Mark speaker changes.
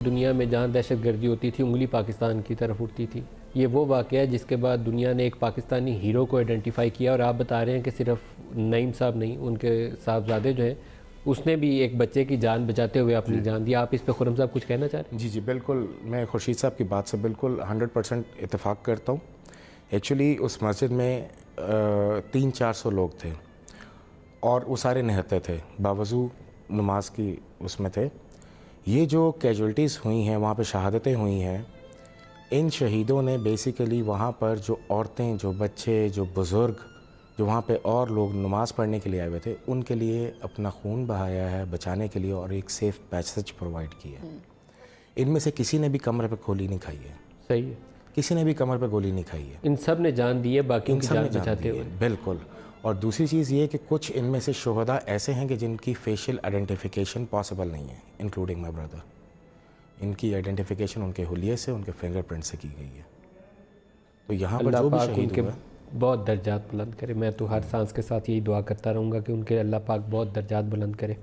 Speaker 1: دنیا میں جہاں دہشت گردی ہوتی تھی انگلی پاکستان کی طرف اٹھتی تھی. یہ وہ واقعہ ہے جس کے بعد دنیا نے ایک پاکستانی ہیرو کو آئیڈینٹیفائی کیا, اور آپ بتا رہے ہیں کہ صرف نعیم صاحب نہیں, ان کے صاحبزادے جو ہیں اس نے بھی ایک بچے کی جان بچاتے ہوئے اپنی جان دی. آپ اس پہ خرم صاحب کچھ کہنا چاہ رہے ہیں؟
Speaker 2: جی بالکل, میں خورشید صاحب کی بات سے بالکل 100% اتفاق کرتا ہوں. ایکچولی اس مسجد میں 300-400 لوگ تھے اور وہ سارے نہتے تھے, باوضو نماز کی اس میں تھے. یہ جو کیجولٹیز ہوئی ہیں وہاں پہ, شہادتیں ہوئی ہیں, ان شہیدوں نے بیسیکلی وہاں پر جو عورتیں, جو بچے, جو بزرگ, جو وہاں پہ اور لوگ نماز پڑھنے کے لیے آئے ہوئے تھے, ان کے لیے اپنا خون بہایا ہے بچانے کے لیے, اور ایک سیف پیسج پرووائڈ کی ہے. ان میں سے کسی نے بھی کمر پہ گولی نہیں کھائی ہے.
Speaker 1: صحیح ہے,
Speaker 2: کسی نے بھی کمر پہ گولی نہیں کھائی ہے.
Speaker 1: ان سب نے جان دی ہے باقیوں کی جان بچاتے ہوئے.
Speaker 2: بالکل. اور دوسری چیز یہ کہ کچھ ان میں سے شہداء ایسے ہیں کہ جن کی فیشیل آئیڈینٹیفیکیشن پاسبل نہیں ہے, انکلوڈنگ مائی بردر. ان کی آئیڈینٹیفیکیشن ان کے حلیے سے, ان کے فنگر پرنٹ سے کی گئی ہے. تو یہاں پر جو بھی شہید ہوا,
Speaker 1: بہت درجات بلند کرے. میں تو ہر سانس کے ساتھ یہی دعا کرتا رہوں گا کہ ان کے اللہ پاک بہت درجات بلند کرے.